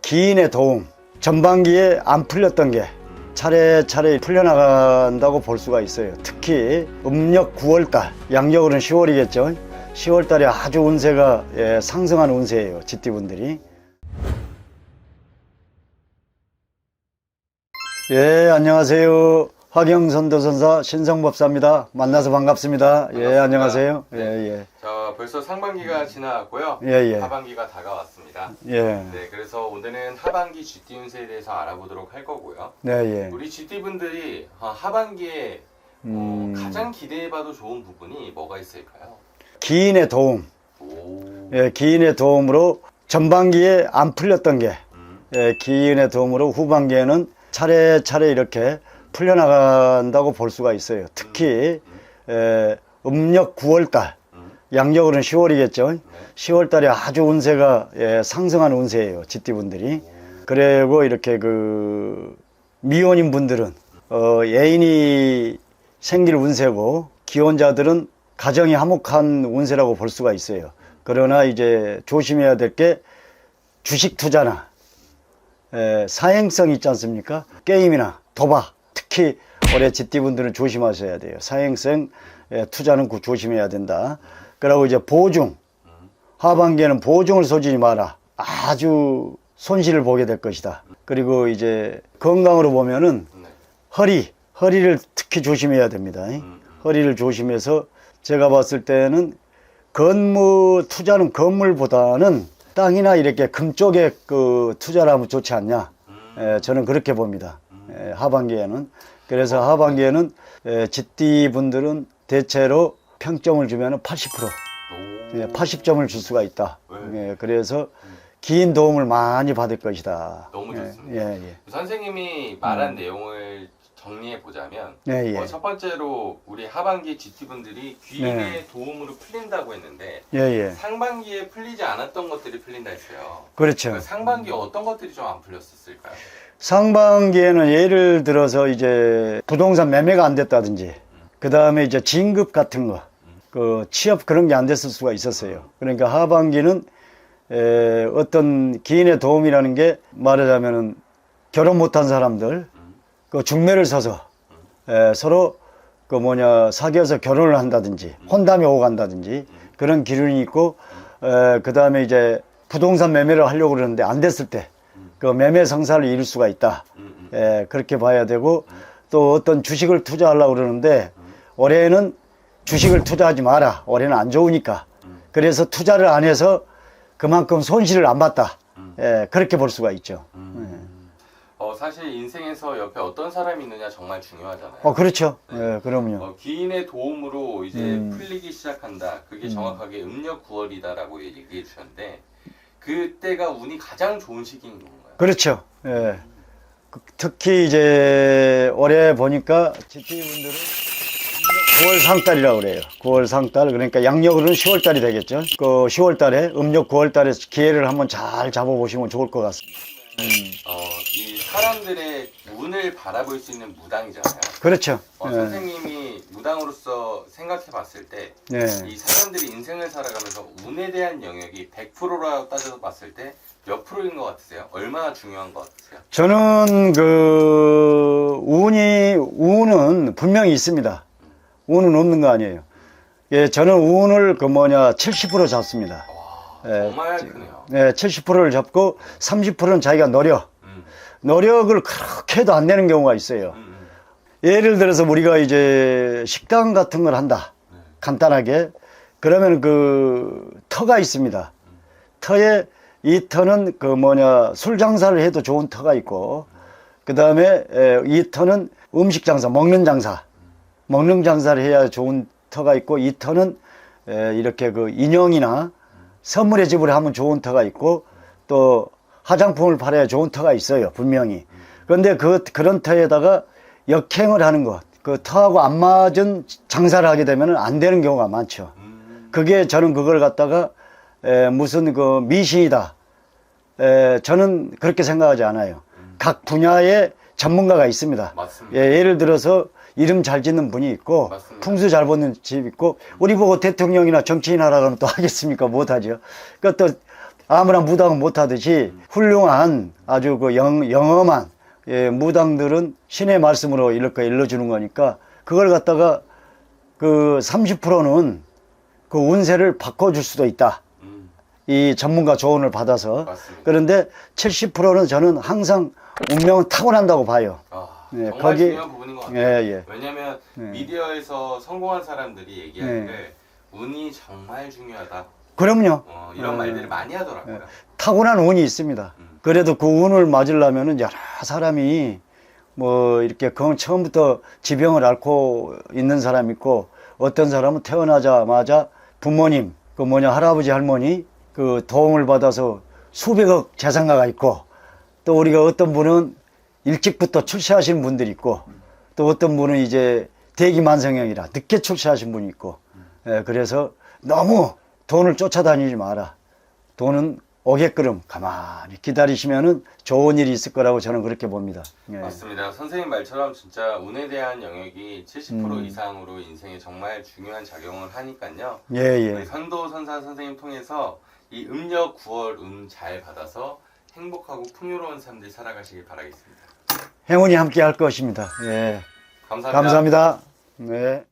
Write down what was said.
기인의 도움, 전반기에 안 풀렸던 게 차례차례 풀려나간다고 볼 수가 있어요. 특히 음력 9월달, 양력으로는 10월이겠죠. 10월달에 아주 운세가 상승한 운세예요. 쥐띠분들이. 예, 안녕하세요. 화경선도선사 신성법사입니다. 만나서 반갑습니다. 예, 안녕하세요. 네. 예. 자, 벌써 상반기가 지나갔고요. 예. 하반기가 다가왔습니다. 예. 네, 그래서 오늘은 하반기 쥐띠 운세에 대해서 알아보도록 할 거고요. 네. 우리 쥐띠 분들이 하반기에 가장 기대해봐도 좋은 부분이 뭐가 있을까요? 기인의 도움. 오. 예, 기인의 도움으로 전반기에 안 풀렸던 게 기인의 도움으로 후반기에는 차례차례 이렇게 풀려나간다고 볼 수가 있어요. 특히 음력 9월달, 양력으로는 10월이겠죠. 10월달에 아주 운세가 상승한 운세예요. 쥐띠분들이. 그리고 이렇게 그 미혼인 분들은 애인이 생길 운세고, 기혼자들은 가정이 화목한 운세라고 볼 수가 있어요. 그러나 이제 조심해야 될 게 주식 투자나 사행성 있지 않습니까? 게임이나 도박, 특히 올해 쥐띠분들은 조심하셔야 돼요. 사행성 투자는 조심해야 된다. 그리고 이제 보증, 하반기에는 보증을 쏘지 마라. 아주 손실을 보게 될 것이다. 그리고 이제 건강으로 보면은 허리를 특히 조심해야 됩니다. 허리를 조심해서 제가 봤을 때는 투자는 건물보다는 땅이나 이렇게 금 쪽에 그 투자를 하면 좋지 않냐. 저는 그렇게 봅니다. 하반기에는. 그래서 하반기에는 쥐띠 분들은 대체로 평점을 주면 80%, 80점을 줄 수가 있다. 그래서 긴 도움을 많이 받을 것이다. 너무 좋습니다. 선생님이 말한 내용을 정리해 보자면 첫 번째로 우리 하반기 쥐띠 분들이 귀인의 도움으로 풀린다고 했는데 상반기에 풀리지 않았던 것들이 풀린다 했어요. 그렇죠. 상반기에 어떤 것들이 좀 안 풀렸었을까요? 상반기에는 예를 들어서 이제 부동산 매매가 안 됐다든지, 그 다음에 이제 진급 같은 거, 그 취업 그런 게 안 됐을 수가 있었어요. 그러니까 하반기는 어떤 기인의 도움이라는 게 말하자면은 결혼 못한 사람들, 그 중매를 서서 서로 사귀어서 결혼을 한다든지 혼담이 오고 간다든지 그런 기운이 있고, 그 다음에 이제 부동산 매매를 하려고 그러는데 안 됐을 때 그 매매 성사를 이룰 수가 있다. 그렇게 봐야 되고, 또 어떤 주식을 투자하려고 그러는데 올해는 주식을 투자하지 마라. 올해는 안 좋으니까. 그래서 투자를 안 해서 그만큼 손실을 안 봤다. 그렇게 볼 수가 있죠. 사실 인생에서 옆에 어떤 사람이 있느냐 정말 중요하잖아요. 그렇죠. 그럼요. 기인의 도움으로 이제 풀리기 시작한다. 그게 정확하게 음력 9월이다라고 얘기해 주셨는데, 그때가 운이 가장 좋은 시기인 건가요? 그렇죠. 특히 이제 올해 보니까 쥐띠분들은 9월 상달이라고 그래요. 9월 상달. 그러니까 양력으로는 10월 달이 되겠죠. 그 10월 달에 음력 9월 달에 기회를 한번 잘 잡아보시면 좋을 것 같습니다. 이 사람들의 운을 바라볼 수 있는 무당이잖아요. 그렇죠. 선생님이 무당으로서 생각해 봤을 때 이 사람들이 인생을 살아가면서 운에 대한 영역이 100%라고 따져서 봤을 때 몇 프로인 것 같으세요? 얼마나 중요한 것 같으세요? 저는 운은 분명히 있습니다. 운은 없는 거 아니에요. 저는 운을 70% 잡습니다. 정말 크네요. 70%를 잡고 30%는 자기가 노력을 그렇게 해도 안 되는 경우가 있어요. 예를 들어서 우리가 이제 식당 같은 걸 한다. 간단하게. 그러면 그 터가 있습니다. 터에 이 터는 술 장사를 해도 좋은 터가 있고, 그 다음에 이 터는 음식 장사, 먹는 장사를 해야 좋은 터가 있고, 이 터는 이렇게 그 인형이나 선물의 집을 하면 좋은 터가 있고, 또 화장품을 팔아야 좋은 터가 있어요, 분명히. 그런데 그런 터에다가 역행을 하는 것, 그 터하고 안 맞은 장사를 하게 되면 안 되는 경우가 많죠. 저는 그걸 갖다가 무슨 미신이다. 저는 그렇게 생각하지 않아요. 각 분야에 전문가가 있습니다. 맞습니다. 예를 들어서 이름 잘 짓는 분이 있고, 맞습니다. 풍수 잘 보는 집 있고, 우리 보고 대통령이나 정치인 하라 그러면 또 하겠습니까? 못하죠. 그러니까 또 아무나 무당은 못하듯이 훌륭한 아주 그 영험한 예, 무당들은 신의 말씀으로 이렇게 일러주는 거니까 그걸 갖다가 그 30%는 그 운세를 바꿔줄 수도 있다. 이 전문가 조언을 받아서. 맞습니다. 그런데 70%는 저는 항상 운명은 타고난다고 봐요. 예, 정말 중요한 부분인 것 같아요. 예, 예. 왜냐하면 미디어에서 성공한 사람들이 얘기하는데 운이 정말 중요하다. 그럼요. 이런 말들을 많이 하더라고요. 타고난 운이 있습니다. 그래도 그 운을 맞으려면은 여러 사람이 뭐 이렇게 처음부터 지병을 앓고 있는 사람 있고 어떤 사람은 태어나자마자 부모님, 그 할아버지 할머니 그 도움을 받아서 수백억 재산가가 있고 또 우리가 어떤 분은 일찍부터 출세하신 분들이 있고 또 어떤 분은 이제 대기만성형이라 늦게 출세하신 분이 있고 예, 그래서 너무 돈을 쫓아다니지 마라. 돈은 오게끔 가만히 기다리시면은 좋은 일이 있을 거라고 저는 그렇게 봅니다. 예. 맞습니다. 선생님 말처럼 진짜 운에 대한 영역이 70% 이상으로 인생에 정말 중요한 작용을 하니까요. 예, 예. 우리 선도 선사 선생님 통해서 이 음력 9월 운 잘 받아서 행복하고 풍요로운 삶들 살아가시길 바라겠습니다. 행운이 함께 할 것입니다. 예. 감사합니다. 감사합니다. 네.